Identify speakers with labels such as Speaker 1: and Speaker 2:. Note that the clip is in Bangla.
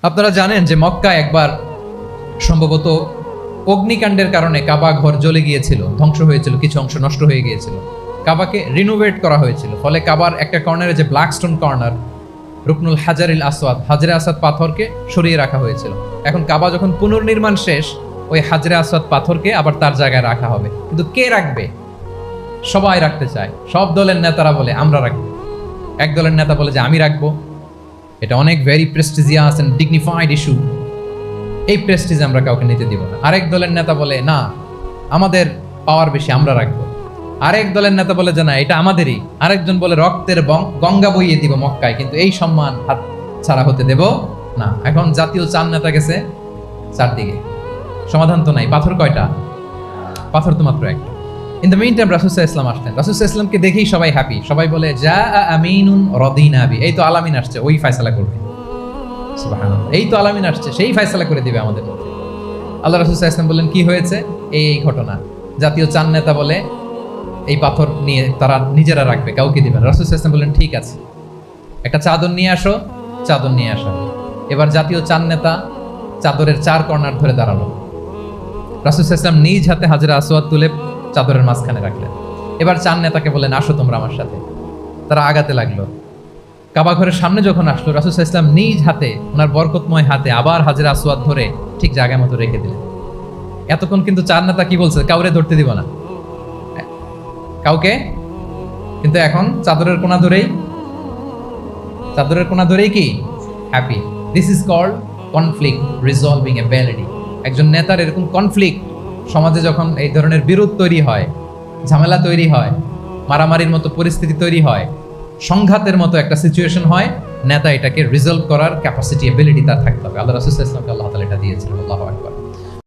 Speaker 1: আপনারা জানেন যে মক্কা একবার সম্ভবত অগ্নিকাণ্ডের কারণে কাবা ঘর জ্বলে গিয়েছিল, ধ্বংস হয়েছিল, কিছু অংশ নষ্ট হয়ে গিয়েছিল। কাবাকে রিনোভেট করা হয়েছিল, ফলে কাবার একটা কর্নারে যে ব্ল্যাক স্টোন কর্নার, রুকনুল হাজারিল আসওয়াদ, হাজরে আসওয়াদ পাথরকে সরিয়ে রাখা হয়েছিল। এখন কাবা যখন পুনর্নির্মাণ শেষ, ওই হাজরে আসওয়াদ পাথরকে আবার তার জায়গায় রাখা হবে। কিন্তু কে রাখবে? সবাই রাখতে চায়। সব দলের নেতারা বলে আমরা রাখবো। এক দলের নেতা বলে যে আমি রাখবো, এটা অনেক very prestigious and dignified issue, এই প্রেস্টিজ আমরা কাউকে নিতে দিব না। আরেক দলের নেতা বলে না, আমাদের পাওয়ার বেশি, আমরা রাখবো। আরেক দলের নেতা বলে যে না, এটা আমাদেরই। আরেকজন বলে রক্তের গঙ্গা বইয়ে দিব মক্কায়, কিন্তু এই সম্মান হাত ছাড়া হতে দেব না। এখন জাতীয় চার নেতা গেছে চারদিকে, সমাধান তো নাই। পাথর কয়টা? পাথর তো মাত্র একটা। ইন দ্য মেইন টাইম রাসূল সাল্লাল্লাহু আলাইহি ওয়াসাল্লাম আসলেন। রাসূল সাল্লাল্লাহু আলাইহি ওয়াসাল্লামকে দেখেই সবাই হ্যাপি। সবাই বলে যা আমিনুন রাদিনা বি, এই তো আলামিন আসছে, ওই ফয়সালা করবে। সুবহানাল্লাহ, এই তো আলামিন আসছে, সেই ফয়সালা করে দিবে আমাদের মধ্যে। আল্লাহ রাসূল সাল্লাল্লাহু আলাইহি ওয়াসাল্লাম বললেন কি হয়েছে? এই ঘটনা। জাতীয় চার নেতা বলে এই পাথর নিয়ে তারা নিজেরা রাখবে, কাউকে দিবে না। রাসূল সাল্লাল্লাহু আলাইহি ওয়াসাল্লাম বললেন ঠিক আছে, একটা চাদর নিয়ে আসো। চাদর নিয়ে আসো। এবার জাতীয় চার নেতা চাদরের চার কর্নার ধরে দাঁড়ালো। রাসূল সাল্লাল্লাহু আলাইহি ওয়াসাল্লাম নিজ হাতে হাজরে আসওয়াদ তুলে চাদরের মাঝখানে রাখলেন। এবার চার নেতাকে বললেন আসো তোমরা আমার সাথে। তারা আগাতে লাগলো। কাবা ঘরের সামনে যখন আসলো, রাসূল সাল্লাল্লাহু আলাইহি ওয়াসাল্লাম নিজ হাতে, ওনার বরকতময় হাতে আবার হাজরে আসওয়াদ ধরে ঠিক জায়গা মতো রেখে দিলেন। এতক্ষণ কিন্তু চার নেতা কি বলছে? কাউরে ধরতে দিব না, কাউকে। কিন্তু এখন চাদরের কোনা ধরেই কি happy. This is called conflict resolving ability. একজন নেতার এরকম কনফ্লিক্ট, সমাজে যখন এই ধরনের বিরোধ তৈরি হয়, ঝামেলা তৈরি হয়, মারামারির মতো পরিস্থিতি তৈরি হয়, সংঘাতের মতো একটা সিচুয়েশন হয়, নেতা এটাকে রিজলভ করার ক্যাপাসিটি, এবিলিটি তার থাকতে হবে। আল্লাহ রাসূল সাল্লাল্লাহু আলাইহি ওয়াসাল্লামকে আল্লাহ তাআলা এটা দিয়েছেন। আল্লাহু আকবার।